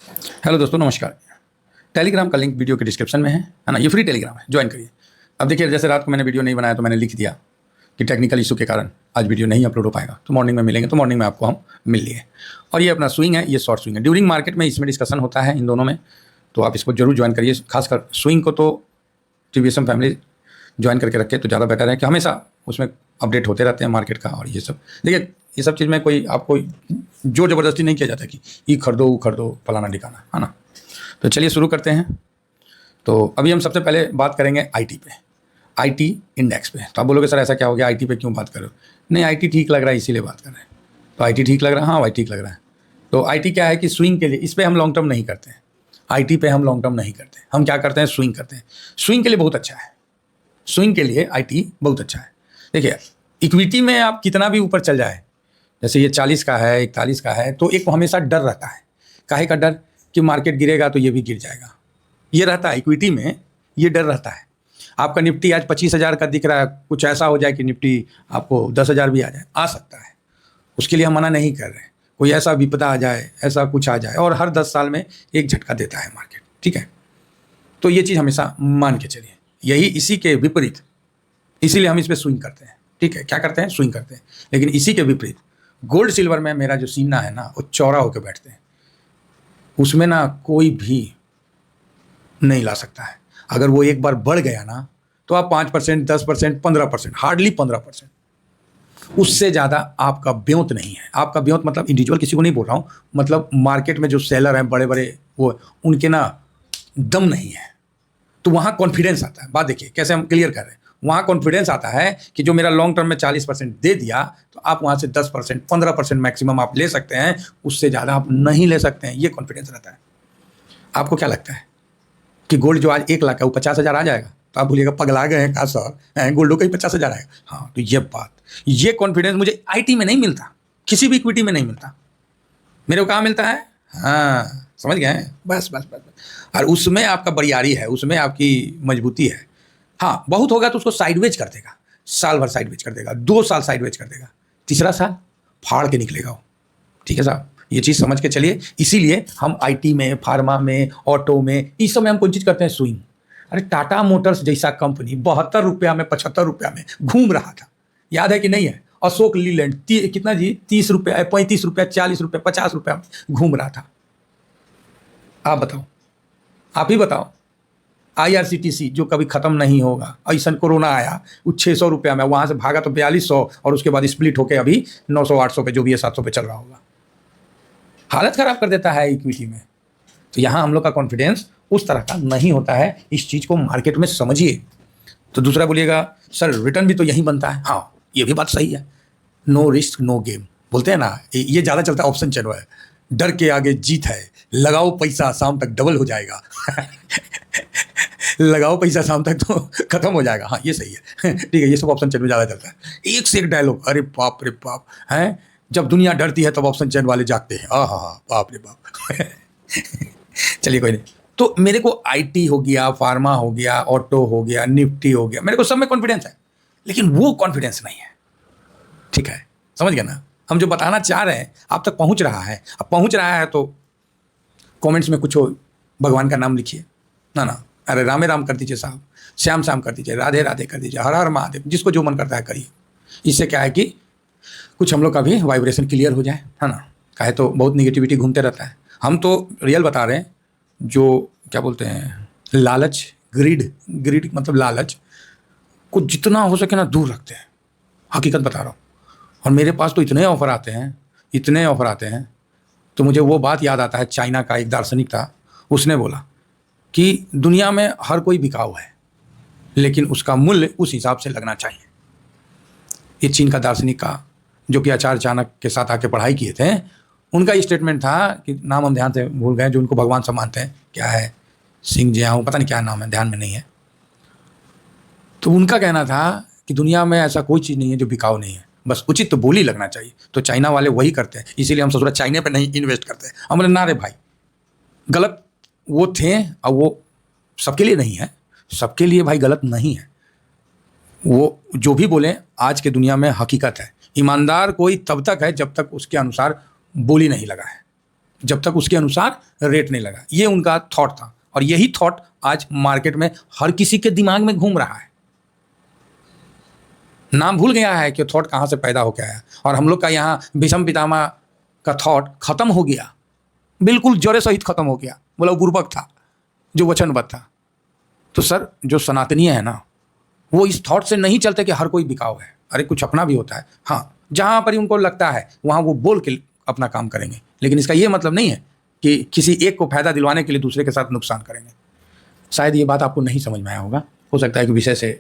Hello दोस्तों, नमस्कार। Telegram का लिंक वीडियो के डिस्क्रिप्शन में है ना। ये फ्री टेलीग्राम है, ज्वाइन करिए। अब देखिए, जैसे रात को मैंने वीडियो नहीं बनाया तो मैंने लिख दिया कि टेक्निकल इशू के कारण आज वीडियो नहीं अपलोड हो पाएगा, तो मॉर्निंग में मिलेंगे। तो मॉर्निंग में आपको हम मिल लिए। और ये अपना स्विंग है, ये शॉर्ट स्विंग है। ड्यूरिंग मार्केट में इसमें डिस्कशन होता है इन दोनों में, तो आप इसको जरूर ज्वाइन करिए। खासकर स्विंग को तो टीवीएसएम फैमिली ज्वाइन करके रखे तो ज़्यादा बेटर है कि हमेशा उसमें अपडेट होते रहते हैं मार्केट का। और ये सब देखिए, ये सब चीज़ में कोई आपको जो ज़बरदस्ती नहीं किया जाता कि ये खरीदो वो खरीदो फलाना ठिकाना, है ना। तो चलिए शुरू करते हैं। तो अभी हम सबसे पहले बात करेंगे आईटी पे, आईटी इंडेक्स पे। तो आप बोलोगे सर ऐसा क्या हो गया, आईटी पे क्यों बात कर रहे हो? नहीं, आईटी ठीक लग रहा है इसीलिए बात कर रहे हैं। तो आईटी ठीक लग रहा है, हाँ भाई ठीक लग रहा है। तो आईटी क्या है कि स्विंग के लिए इस पर हम लॉन्ग टर्म नहीं करते हैं। आईटी पे हम लॉन्ग टर्म नहीं करते, हम क्या करते हैं, स्विंग करते हैं। स्विंग के लिए बहुत अच्छा है, स्विंग के लिए आईटी बहुत अच्छा है। देखिए, इक्विटी में आप कितना भी ऊपर चल जाए, जैसे ये 40 का है, 41 का है, तो एक हमेशा डर रहता है। काहे का डर? कि मार्केट गिरेगा तो ये भी गिर जाएगा, ये रहता है। इक्विटी में ये डर रहता है। आपका निफ्टी आज 25,000 का दिख रहा है, कुछ ऐसा हो जाए कि निफ्टी आपको 10,000 भी आ सकता है। उसके लिए हम मना नहीं कर रहे। कोई ऐसा विपदा आ जाए, ऐसा कुछ आ जाए, और हर 10 साल में एक झटका देता है मार्केट, ठीक है। तो ये चीज़ हमेशा मान के चलिए। यही इसी के विपरीत, इसीलिए हम इस पर स्विंग करते हैं, ठीक है। क्या करते हैं? स्विंग करते हैं। लेकिन इसी के विपरीत गोल्ड सिल्वर में मेरा जो सीना है ना, वो चौड़ा होकर बैठते हैं। उसमें ना कोई भी नहीं ला सकता है। अगर वो एक बार बढ़ गया ना, तो आप 5%, 10%, 15%, हार्डली 15%, उससे ज़्यादा आपका ब्योंत नहीं है। आपका ब्योंत मतलब इंडिविजुअल किसी को नहीं बोल रहा हूँ, मतलब मार्केट में जो सेलर हैं बड़े बड़े, वो उनके ना दम नहीं है। तो वहाँ कॉन्फिडेंस आता है। बात देखिए कैसे हम क्लियर कर रहे हैं। वहाँ कॉन्फिडेंस आता है कि जो मेरा लॉन्ग टर्म में 40% दे दिया, तो आप वहाँ से 10%, 15% मैक्सिमम आप ले सकते हैं, उससे ज़्यादा आप नहीं ले सकते हैं। ये कॉन्फिडेंस रहता है। आपको क्या लगता है कि गोल्ड जो आज 1 लाख है वो 50,000 आ जाएगा? तो आप बोलिएगा पगला गए हैं का सर, गोल्डो का ही 50,000 आएगा। हाँ, तो ये बात, ये कॉन्फिडेंस मुझे आईटी में नहीं मिलता, किसी भी इक्विटी में नहीं मिलता। मेरे को कहाँ मिलता है? हाँ, समझ गए? बस बस बस बस। और उसमें आपका बरियारी है, उसमें आपकी मजबूती है। हाँ, बहुत होगा तो उसको साइडवेज कर देगा, साल भर साइडवेज कर देगा, 2 साल साइडवेज कर देगा, तीसरा साल फाड़ के निकलेगा वो, ठीक है साहब। ये चीज़ समझ के चलिए। इसीलिए हम आईटी में, फार्मा में, ऑटो में, इस समय हम कोई चीज़ करते हैं, स्विंग। अरे टाटा मोटर्स जैसा कंपनी 72 रुपया में, 75 रुपया में घूम रहा था, याद है कि नहीं है? अशोक लीलैंड कितना जी, 30 रुपया, 35 रुपया, 40 रुपया, 50 रुपया में घूम रहा था। आप बताओ, आप ही बताओ। आईआरसीटीसी जो कभी ख़त्म नहीं होगा, ऐसा कोरोना आया, वो 600 रुपया में, वहाँ से भागा तो 4200, और उसके बाद स्प्लिट होकर अभी 900, 800 पे, जो भी है 700 पे चल रहा होगा। हालत ख़राब कर देता है इक्विटी में। तो यहाँ हम लोग का कॉन्फिडेंस उस तरह का नहीं होता है। इस चीज़ को मार्केट में समझिए। तो दूसरा बोलिएगा सर रिटर्न भी तो यही बनता है। हाँ, ये भी बात सही है। नो रिस्क नो गेम बोलते हैं ना, ये ज़्यादा चलता है ऑप्शन चैन है। डर के आगे जीत है, लगाओ पैसा शाम तक डबल हो जाएगा। लगाओ पैसा शाम तक तो खत्म हो जाएगा। हाँ, ये सही है, ठीक है। ये सब ऑप्शन चैन में ज़्यादा चलता है। एक से एक डायलॉग, अरे बाप रे बाप है। जब दुनिया डरती है तब ऑप्शन चैन वाले जागते हैं। हाँ हाँ हाँ, बाप रे बाप। चलिए कोई नहीं। तो मेरे को आईटी हो गया, फार्मा हो गया, ऑटो हो गया, निफ्टी हो गया, मेरे को सब में कॉन्फिडेंस है, लेकिन वो कॉन्फिडेंस नहीं है, ठीक है। समझ गए ना? हम जो बताना चाह रहे हैं आप तक पहुंच रहा है। अब पहुंच रहा है तो कमेंट्स में कुछ हो, भगवान का नाम लिखिए ना, अरे रामे राम कर दीजिए साहब, श्याम श्याम कर दीजिए, राधे राधे कर दीजिए, हर हर महादेव, जिसको जो मन करता है करिए। इससे क्या है कि कुछ हम लोग का भी वाइब्रेशन क्लियर हो जाए, है ना। काहे तो बहुत निगेटिविटी घूमते रहता है। हम तो रियल बता रहे हैं, जो क्या बोलते हैं, लालच, ग्रीड मतलब लालच को जितना हो सके ना दूर रखते हैं। हकीकत बता रहा हूँ। और मेरे पास तो इतने ऑफ़र आते हैं, इतने ऑफ़र आते हैं, तो मुझे वो बात याद आता है। चाइना का एक दार्शनिक था, उसने बोला कि दुनिया में हर कोई बिकाऊ है, लेकिन उसका मूल्य उस हिसाब से लगना चाहिए। ये चीन का दार्शनिक का, जो कि आचार्य चाणक्य के साथ आके पढ़ाई किए थे, उनका ये स्टेटमेंट था कि नाम हम ध्यान से भूल गए, जो उनको भगवान सब मानते हैं, क्या है, सिंह जियाओ, पता नहीं क्या नाम है, ध्यान में नहीं है। तो उनका कहना था कि दुनिया में ऐसा कोई चीज़ नहीं है जो बिकाऊ नहीं है, बस उचित तो बोली लगना चाहिए। तो चाइना वाले वही करते हैं, इसीलिए हम ससुरा चाइना पे नहीं इन्वेस्ट करते हैं। हमने ना रे भाई, गलत वो थे, और वो सबके लिए नहीं है, सबके लिए भाई गलत नहीं है। वो जो भी बोले आज के दुनिया में हकीकत है। ईमानदार कोई तब तक है जब तक उसके अनुसार बोली नहीं लगा है, जब तक उसके अनुसार रेट नहीं लगा। ये उनका थॉट था और यही थॉट आज मार्केट में हर किसी के दिमाग में घूम रहा है। नाम भूल गया है कि थॉट कहाँ से पैदा होकर आया। और हम लोग का यहाँ भीष्म पितामह का थॉट खत्म हो गया, बिल्कुल जड़े सहित खत्म हो गया। बोला गुरबक था जो वचनबद्ध था। तो सर जो सनातनीय है ना, वो इस थॉट से नहीं चलते कि हर कोई बिकाऊ है। अरे कुछ अपना भी होता है। हाँ, जहाँ पर ही उनको लगता है वहाँ वो बोल के अपना काम करेंगे, लेकिन इसका ये मतलब नहीं है कि किसी एक को फायदा दिलवाने के लिए दूसरे के साथ नुकसान करेंगे। शायद ये बात आपको नहीं समझ में आया होगा, हो सकता है कि विषय से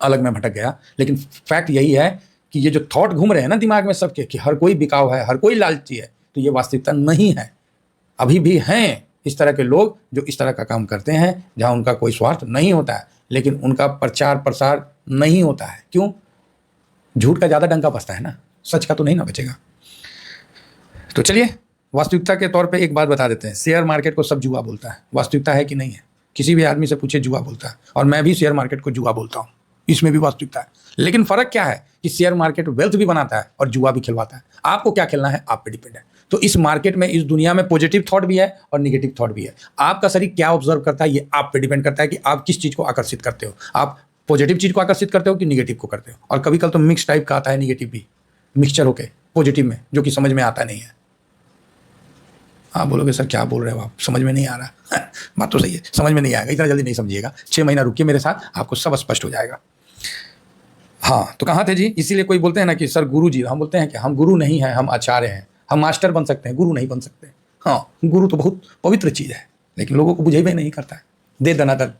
अलग में भटक गया, लेकिन फैक्ट यही है कि ये जो थॉट घूम रहे हैं ना दिमाग में सबके कि हर कोई बिकाऊ है, हर कोई लालची है, तो ये वास्तविकता नहीं है। अभी भी हैं इस तरह के लोग जो इस तरह का काम करते हैं, जहाँ उनका कोई स्वार्थ नहीं होता है, लेकिन उनका प्रचार प्रसार नहीं होता है। क्यों? झूठ का ज़्यादा डंका बजता है ना, सच का तो नहीं ना बचेगा। तो चलिए वास्तविकता के तौर पे एक बात बता देते हैं, शेयर मार्केट को सब जुआ बोलता है। वास्तविकता है कि नहीं है? किसी भी आदमी से पूछे जुआ बोलता है, और मैं भी शेयर मार्केट को जुआ बोलता हूँ, इसमें भी वास्तविकता है। लेकिन फ़र्क क्या है कि शेयर मार्केट वेल्थ भी बनाता है और जुआ भी खिलवाता है। आपको क्या खेलना है आप पे डिपेंड है। तो इस मार्केट में, इस दुनिया में पॉजिटिव थॉट भी है और निगेटिव थॉट भी है। आपका शरीर क्या ऑब्जर्व करता है ये आप पे डिपेंड करता है कि आप किस चीज़ को आकर्षित करते हो। आप पॉजिटिव चीज़ को आकर्षित करते हो कि निगेटिव को करते हो। और कभी कल तो मिक्स टाइप का आता है, निगेटिव भी मिक्सचर होके पॉजिटिव में, जो कि समझ में आता नहीं है। आप बोलोगे सर क्या बोल रहे हो आप, समझ में नहीं आ रहा। बात तो सही है, समझ में नहीं आएगा, इतना जल्दी नहीं समझिएगा। 6 महीना रुकिए मेरे साथ, आपको सब स्पष्ट हो जाएगा। हाँ, तो कहाँ थे जी? इसीलिए कोई बोलते हैं ना कि सर गुरु जी, हम बोलते हैं कि हम गुरु नहीं हैं, हम आचार्य हैं। हम मास्टर बन सकते हैं, गुरु नहीं बन सकते। हाँ, गुरु तो बहुत पवित्र चीज़ है, लेकिन लोगों को बुझेबे नहीं करता है, दे दनादन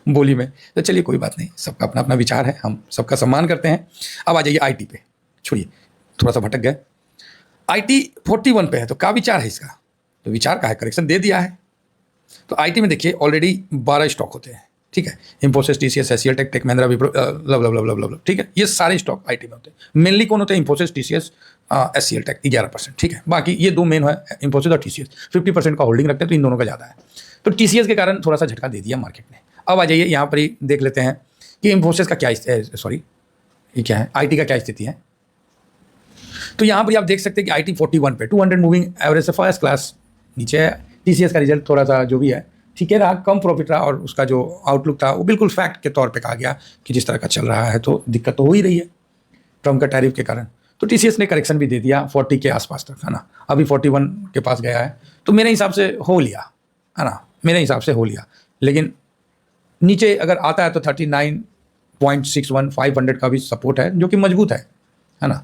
बोली में। तो चलिए कोई बात नहीं, सबका अपना अपना विचार है, हम सबका सम्मान करते हैं। अब आ जाइए आईटी पे, छोड़िए थोड़ा सा भटक गए। आईटी 41 पे है, तो क्या विचार है इसका? तो विचार का है, करेक्शन दे दिया है। तो आईटी में देखिए ऑलरेडी 12 स्टॉक होते हैं, ठीक है। Infosys, TCS, HCL Tech, Tech Mahindra, Wipro, लब, ठीक है। ये सारे स्टॉक आईटी में होते हैं। मेनली कौन होते हैं? इंफोसिस, टीसीएस, एचसीएल टेक 11%, ठीक है। बाकी ये दो मेन है, इंफोसिस और टीसीएस। 50% का होल्डिंग रखते हैं, तो इन दोनों का ज़्यादा है। तो टीसीएस के कारण थोड़ा सा झटका दे दिया मार्केट ने। अब आ जाइए यहाँ पर ही देख लेते हैं कि इंफोसिस का क्या, सॉरी ये क्या है, आईटी का क्या स्थिति है। तो यहाँ पर आप देख सकते हैं कि आईटी 41 पे 200 मूविंग एवरेज से फर्स्ट क्लास नीचे है। टीसीएस का रिजल्ट थोड़ा सा जो भी है ठीक है रहा, कम प्रॉफिट रहा, और उसका जो आउटलुक था वो बिल्कुल फैक्ट के तौर पे कहा गया कि जिस तरह का चल रहा है तो दिक्कत तो हो ही रही है ट्रम्प का टैरिफ के कारण। तो टीसीएस ने करेक्शन भी दे दिया 40 के आसपास तक, है ना। अभी 41 के पास गया है, तो मेरे हिसाब से हो लिया, है ना, मेरे हिसाब से हो लिया। लेकिन नीचे अगर आता है तो 39.61 500 का भी सपोर्ट है, जो कि मजबूत है ना।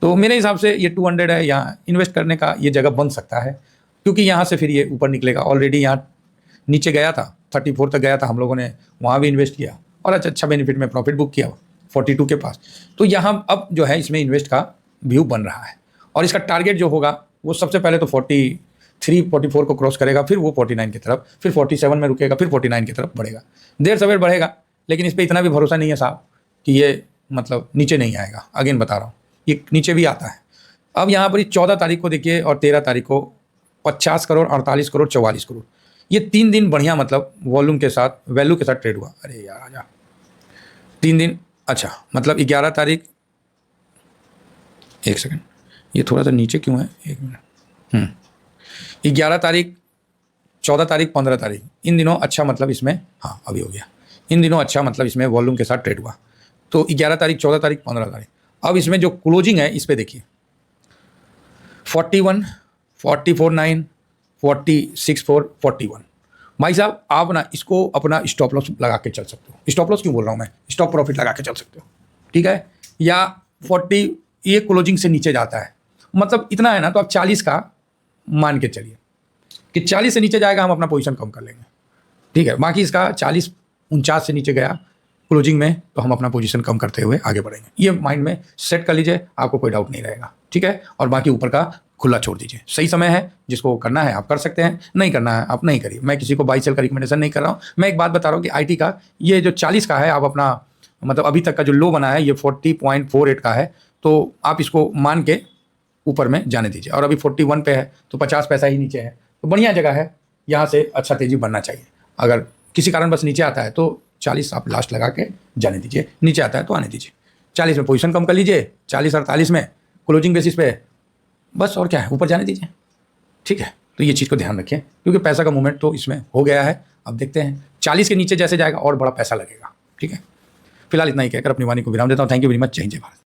तो मेरे हिसाब से ये 200 है, यहाँ इन्वेस्ट करने का ये जगह बन सकता है, क्योंकि यहाँ से फिर ये ऊपर निकलेगा। ऑलरेडी यहाँ नीचे गया था, 34 तक गया था, हम लोगों ने वहाँ भी इन्वेस्ट किया और अच्छा बेनिफिट में प्रॉफिट बुक किया 42 के पास। तो यहाँ अब जो है इसमें इन्वेस्ट का व्यू बन रहा है, और इसका टारगेट जो होगा वो सबसे पहले तो 43-44 को क्रॉस करेगा, फिर वो 49 की तरफ, फिर 47 में रुकेगा, फिर 49 की तरफ बढ़ेगा। देर सवेर बढ़ेगा, लेकिन इस पर इतना भी भरोसा नहीं है साहब कि ये मतलब नीचे नहीं आएगा। अगेन बता रहा हूँ, ये नीचे भी आता है। अब यहाँ पर 14 तारीख को देखिए और 13 तारीख को 50 करोड़, 48 करोड़, 44 करोड़, ये 3 दिन बढ़िया मतलब वॉल्यूम के साथ, वैल्यू के साथ ट्रेड हुआ। अरे यार आजा, 3 दिन, अच्छा मतलब 11 तारीख, एक सेकंड, ये थोड़ा सा नीचे क्यों है, 1 मिनट। 11 तारीख, 14 तारीख, 15 तारीख, इन दिनों अच्छा मतलब इसमें, हाँ अभी हो गया, इन दिनों अच्छा मतलब इसमें वॉल्यूम के साथ ट्रेड हुआ। तो 11 तारीख, 14 तारीख, 15 तारीख, अब इसमें जो क्लोजिंग है इस पर देखिए 41, 44.9, 46.4, 41। भाई साहब आप ना इसको अपना स्टॉप लॉस लगा के चल सकते हो। स्टॉप लॉस क्यों बोल रहा हूँ मैं, स्टॉप प्रॉफिट लगा के चल सकते हो, ठीक है। या 40 ये क्लोजिंग से नीचे जाता है, मतलब इतना है ना, तो आप 40 का मान के चलिए कि 40 से नीचे जाएगा, हम अपना पोजीशन कम कर लेंगे, ठीक है। बाकी इसका 40-49 से नीचे गया क्लोजिंग में, तो हम अपना पोजीशन कम करते हुए आगे बढ़ेंगे। ये माइंड में सेट कर लीजिए, आपको कोई डाउट नहीं रहेगा, ठीक है। और बाकी ऊपर का खुला छोड़ दीजिए। सही समय है, जिसको करना है आप कर सकते हैं, नहीं करना है आप नहीं करिए। मैं किसी को बाई सेल का रिकमेंडेशन नहीं कर रहा हूँ। मैं एक बात बता रहा हूँ कि आईटी का ये जो 40 का है, आप अपना मतलब अभी तक का जो लो बना है ये 40.48 का है, तो आप इसको मान के ऊपर में जाने दीजिए। और अभी 41 पे है, तो 50 पैसा ही नीचे है, तो बढ़िया जगह है, यहाँ से अच्छा तेजी बनना चाहिए। अगर किसी कारण बस नीचे आता है तो 40 आप लास्ट लगा के जाने दीजिए, नीचे आता है तो आने दीजिए। 40 में पोजीशन कम कर लीजिए, 40-48 में क्लोजिंग बेसिस पे, बस और क्या है, ऊपर जाने दीजिए, ठीक है। तो ये चीज़ को ध्यान रखें, क्योंकि पैसा का मूवमेंट तो इसमें हो गया है। अब देखते हैं 40 के नीचे जैसे जाएगा और बड़ा पैसा लगेगा। ठीक है, फिलहाल इतना ही कहकर अपनी वाणी को विराम देता हूँ। Thank you very much. जय हिंद, जय भारत।